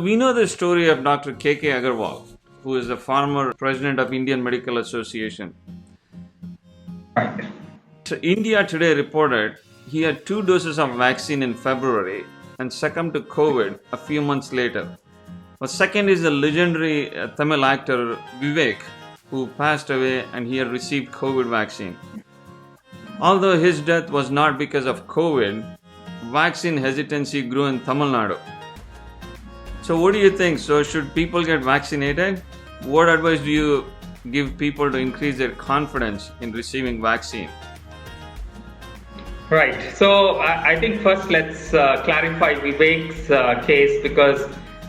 We know the story of Dr. K.K. Agarwal, who is the former president of Indian Medical Association. Right. So India today reported he had 2 doses of vaccine in February and succumbed to COVID a few months later. The second is the legendary Tamil actor Vivek, who passed away and he had received COVID vaccine. Although his death was not because of COVID, vaccine hesitancy grew in Tamil Nadu. So what do you think? So should people get vaccinated? What advice do you give people to increase their confidence in receiving vaccine? Right. So I think first let's clarify Vivek's case, because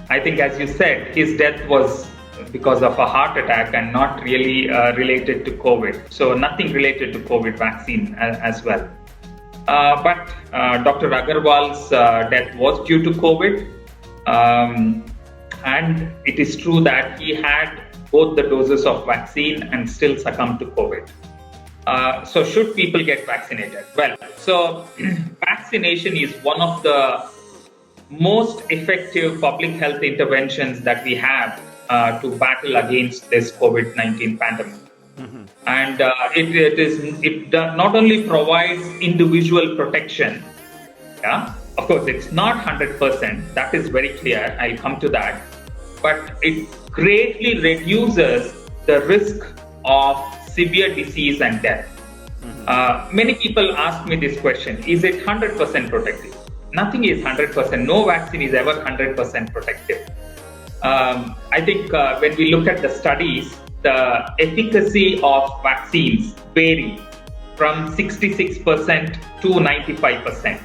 I think, as you said, his death was because of a heart attack and not really related to COVID. So nothing related to COVID vaccine as well. But Dr. Agarwal's death was due to COVID. And it is true that he had both the doses of vaccine and still succumbed to COVID. So should people get vaccinated? Well, so vaccination is one of the most effective public health interventions that we have to battle against this COVID-19 pandemic. Mm-hmm. And it not only provides individual protection, yeah, of course, it's not 100%, that is very clear, I'll come to that, but it greatly reduces the risk of severe disease and death. Mm-hmm. Many people ask me this question, is it 100% protective? Nothing is 100%, no vaccine is ever 100% protective. I think when we look at the studies, the efficacy of vaccines vary from 66% to 95%.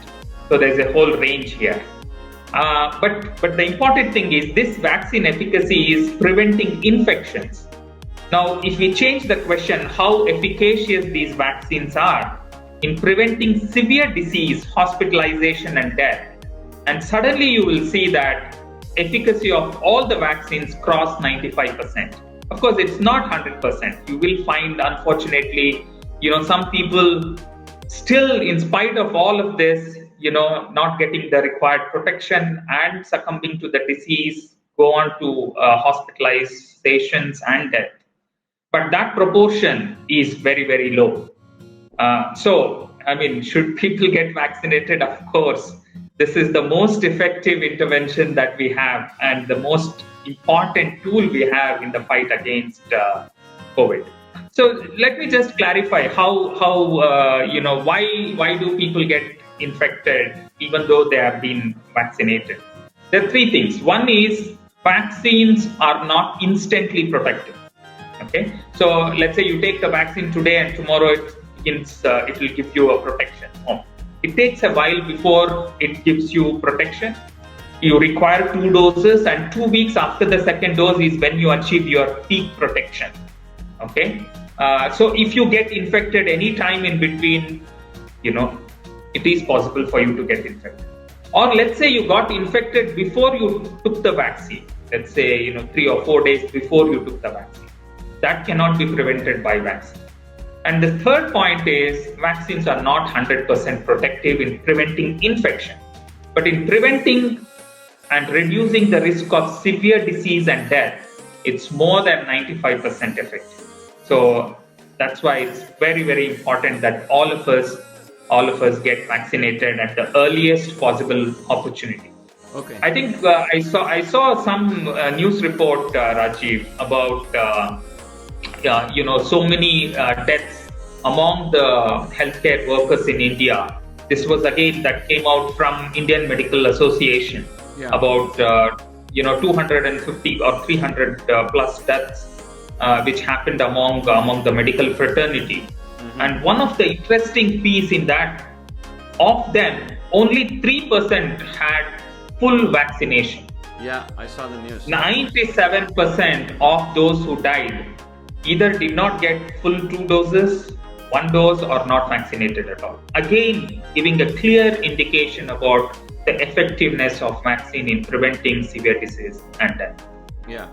So there's a whole range here. But the important thing is this vaccine efficacy is preventing infections. Now, if we change the question, how efficacious these vaccines are in preventing severe disease, hospitalization and death, and suddenly you will see that efficacy of all the vaccines cross 95%. Of course, it's not 100%. You will find, unfortunately, some people still, in spite of all of this, not getting the required protection and succumbing to the disease, go on to hospitalizations and death. But that proportion is very, very low. Should people get vaccinated? Of course. This is the most effective intervention that we have and the most important tool we have in the fight against COVID. So let me just clarify why do people get infected even though they have been vaccinated? There are 3 things. One is vaccines are not instantly protective. Okay, so let's say you take the vaccine today and tomorrow it will give you a protection. It takes a while before it gives you protection. You require 2 doses, and 2 weeks after the second dose is when you achieve your peak protection. Okay, so if you get infected any time in between, it is possible for you to get infected. Or let's say you got infected before you took the vaccine. Let's say 3 or 4 days before you took the vaccine. That cannot be prevented by vaccine. And the third point is vaccines are not 100% protective in preventing infection, but in preventing and reducing the risk of severe disease and death, it's more than 95% effective. So that's why it's very, very important that all of us get vaccinated at the earliest possible opportunity. Okay. I think I saw some news report, Rajiv, about so many deaths among the healthcare workers in India. This was again that came out from Indian Medical Association. Yeah. About 250 or 300 plus deaths which happened among the medical fraternity. Mm-hmm. And one of the interesting piece in that, of them, only 3% had full vaccination. Yeah, I saw the news. 97% of those who died either did not get full 2 doses, 1 dose, or not vaccinated at all. Again, giving a clear indication about the effectiveness of vaccine in preventing severe disease and death. Yeah.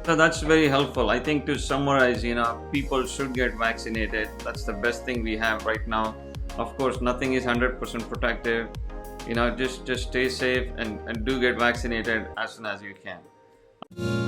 So that's very helpful. I think to summarize, people should get vaccinated. That's the best thing we have right now. Of course, nothing is 100% protective. just stay safe and do get vaccinated as soon as you can.